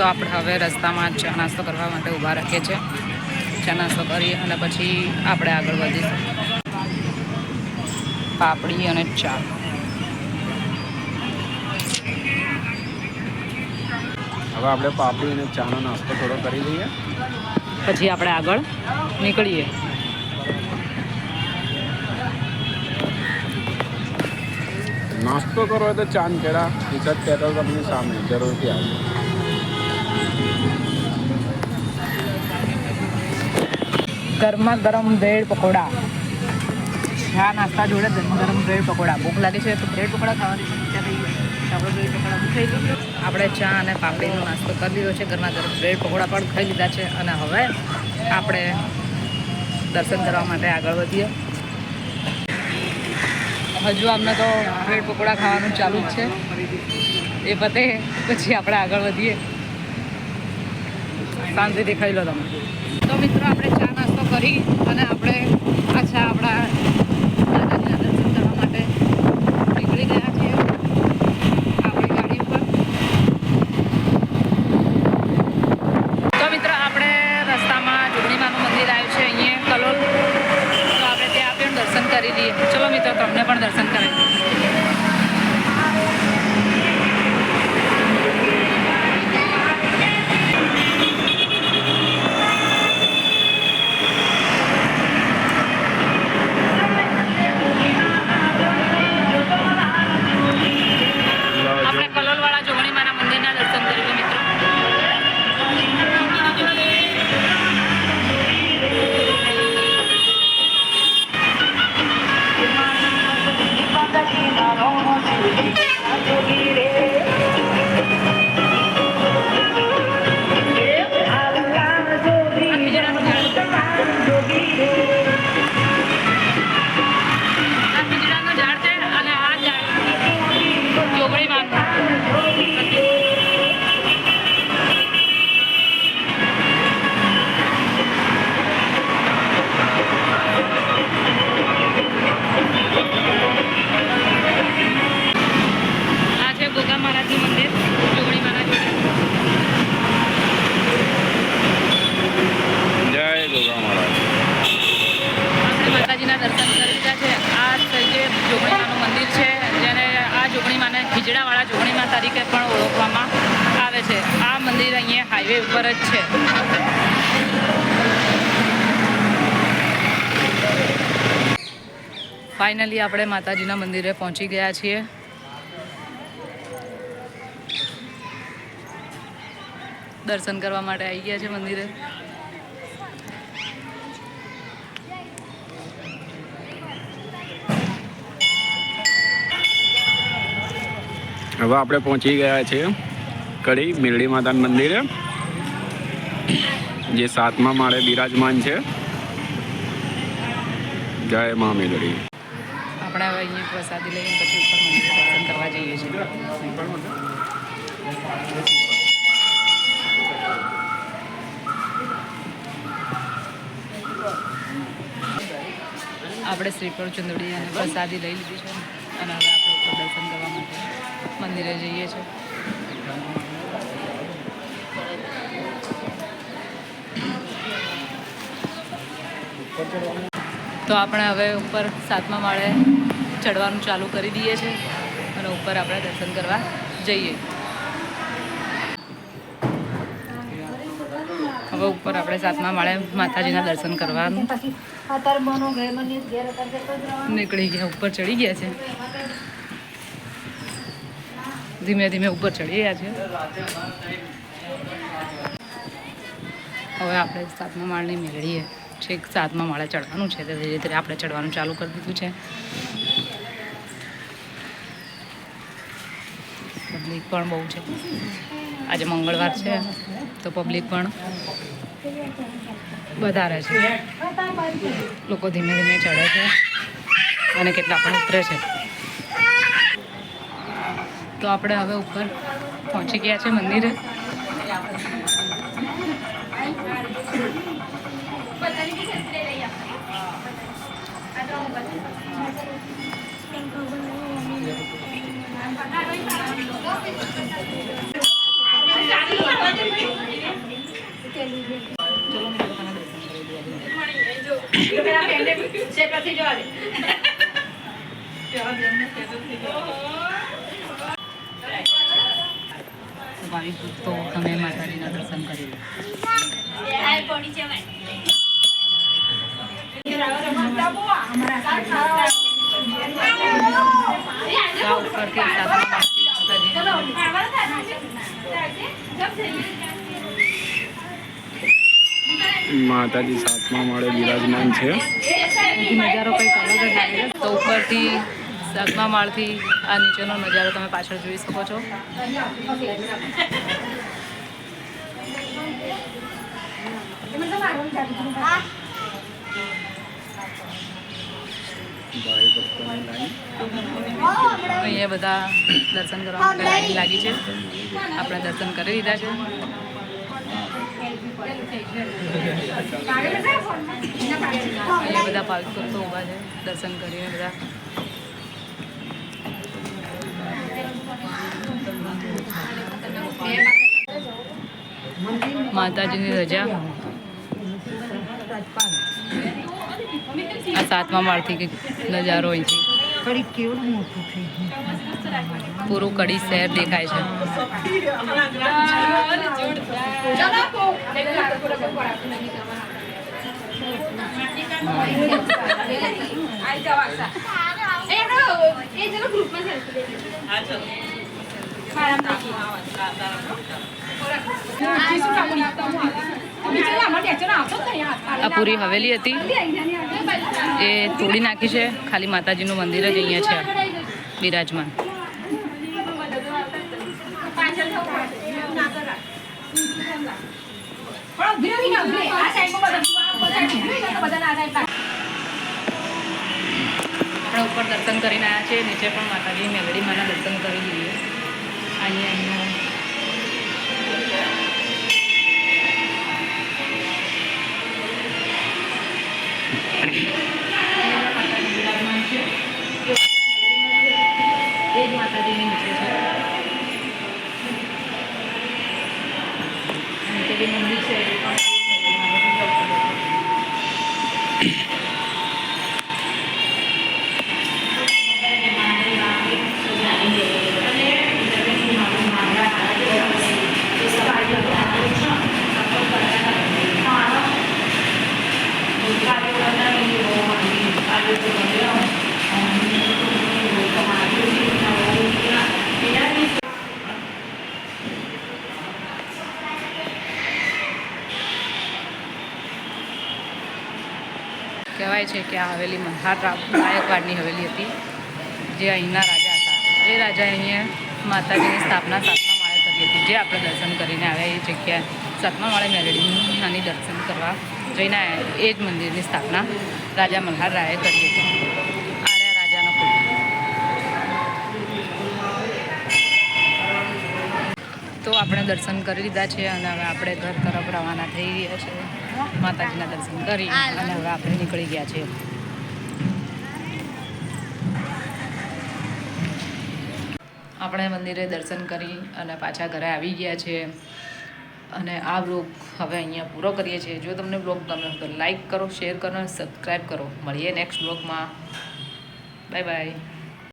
તો આપણે હવે રસ્તામાં ચા નાસ્તો કરવા માટે ઊભા રાખીએ છીએ. ચા નાસ્તો કરીએ અને પછી આપણે આગળ વધીશું. પાપડી અને ચા. હવે આપણે પાપડી અને ચાનો નાસ્તો થોડો કરી લઈએ, પછી આપણે આગળ નીકળીએ. નાસ્તો કરો હોય તો ચાંદ કેળા ઈસદ પેટ્રોલ કંપની સામે જરૂરથી આવજો. ગરમા ગરમ બ્રેડ પકોડા. ચા નાસ્તા જોડે ગરમા ગરમ બ્રેડ પકોડા. ભૂખ લાગે છે તો બ્રેડ પકોડા ખાવાની ઈચ્છા થઈ ગઈ. આપણે બ્રેડ પકોડા ખાઈ લીધું. આપણે ચા અને પાપડીનો નાસ્તો કરી લીધો છે. ગરમા ગરમ બ્રેડ પકોડા પણ ખાઈ લીધા છે. અને હવે આપણે દર્શન કરવા માટે આગળ વધીએ. હજુ અમને તો બ્રેડ પકોડા ખાવાનું ચાલુ જ છે. એ પતે પછી આપણે આગળ વધીએ. શાંતિથી ખાઈ લો તમે. તો મિત્રો આપણે ચા નાસ્તો કરી અને આપણે પાછા આપણા દાદાજીના દર્શન કરવા માટે નીકળી ગયા છીએ આપણી ગાડી ઉપર. તો મિત્રો આપણે રસ્તામાં જોગણીમાનું મંદિર આવ્યું છે અહીંયા કલોલ. તો આપણે ત્યાં પણ દર્શન કરી લઈએ. ચલો મિત્રો તમને પણ દર્શન કરાવી દઈએ. ખીજડાવાળા જોગણીમાં તરીકે પણ ઓળખવામાં આવે છે. આ મંદિર અહીંયા હાઈવે ઉપર જ છે. ફાઇનલી આપણે માતાજીના મંદિરે પહોંચી ગયા છીએ. દર્શન કરવા માટે આવી ગયા છે મંદિરે. હવે આપણે પહોંચી ગયા છીએ કડી મેરડી માતાના મંદિરે, જે 7મા માળે બિરાજમાન છે. જય મા મેરડી. આપણે હવે અહીંયા પ્રસાદી લઈને પછી ઉપર મંદિરે દર્શન કરવા જઈએ છીએ. આપણે શ્રીફળ ચુંદડી અને પ્રસાદી લઈ લીધી છે અને હવે આપણે ઉપર દર્શન કરવા માટે મંદિરે જઈએ છીએ. તો આપણે હવે ઉપર 7મા માળે ચડવાનું ચાલુ કરી દઈએ છીએ અને ઉપર આપણે દર્શન કરવા જઈએ. હવે ઉપર આપણે 7મા માળે માતાજીના દર્શન કરવાનું નીકળી ગયા. ઉપર ચડી ગયા છે. ધીમે ધીમે ઉપર ચડી ગયા છે. હવે આપણે 7મા માળની મેળવીએ. છેક 7મા માળે ચડવાનું છે. તો ધીરે ધીરે આપણે ચડવાનું ચાલુ કરી દીધું છે. પબ્લિક પણ બહુ છે. આજે મંગળવાર છે તો પબ્લિક પણ વધારે છે. લોકો ધીમે ધીમે ચડે છે અને કેટલા પણ ઉતરે છે. તો આપણે હવે ઉપર પહોંચી ગયા છે મંદિરે. ચલો મેં પોતાના દર્શન કરી દીધા. ભાઈ તો તમે માતાજીના દર્શન કરી લો. ત્યાં ઉપરથી સાતમા માતાજી સાતમા માળે બિરાજમાન છે. નજારો કંઈક અલગ જ લાગે છે. તો ઉપરથી સાતમા માળથી આ નીચેનો નજારો તમે પાછળ જોઈ શકો છો. ભાઈ ભક્તોની લાઈન. અહીંયા બધા દર્શન કરવા માટે લાઈન લાગી છે. આપણે દર્શન કરી લીધા છે. અહીંયા બધા પાલતુ તો ઊભા છે દર્શન કરીને બધા. માતાજીની રજા આ સાતમા માળથી કંઈક નજારો અહીંથી કેવડું મોટું થઈ ગયું. પૂરું કડી શહેર દેખાય છે. આ પૂરી હવેલી હતી એ તોડી નાખી છે. ખાલી માતાજીનું મંદિર જ અહીંયા છે બિરાજમાન. આપણે ઉપર દર્શન કરીને આવ્યા છીએ. નીચે પણ માતાજી મેલડી માના દર્શન કરી લઈએ. અહીંયા એ જ માતાજીની નીચે છે. નીચે બી મંદિર છે. કહેવાય છે કે આ હવેલી મલ્હાર ગાયકવાડની હવેલી હતી, જે અહીંના રાજા હતા. એ રાજાએ અહીંયા માતાજીની સ્થાપના સાતમા માળે કરી હતી. જે આપણે દર્શન કરીને આવ્યા એ જગ્યાએ સાતમા માળે મેલડીની દર્શન કરવા જઈને આવ્યા. એ જ મંદિરની સ્થાપના રાજા મલ્હાર રાયે કરી હતી. આ રહ્યા રાજાનો ફોટો. તો આપણે દર્શન કરી લીધા છે અને હવે આપણે ઘર તરફ રવાના થઈ રહ્યા છે. માતાજીના દર્શન કરી અને હવે આપણે નીકળી ગયા છીએ. આપણે મંદિરે દર્શન કરી અને પાછા ઘરે આવી ગયા છે અને આ બ્લોગ હવે અહીંયા પૂરો કરીએ છીએ. જો તમને બ્લોગ ગમે તો લાઈક કરો, શેર કરો અને સબસ્ક્રાઈબ કરો. મળીએ નેક્સ્ટ બ્લોગમાં. Bye bye.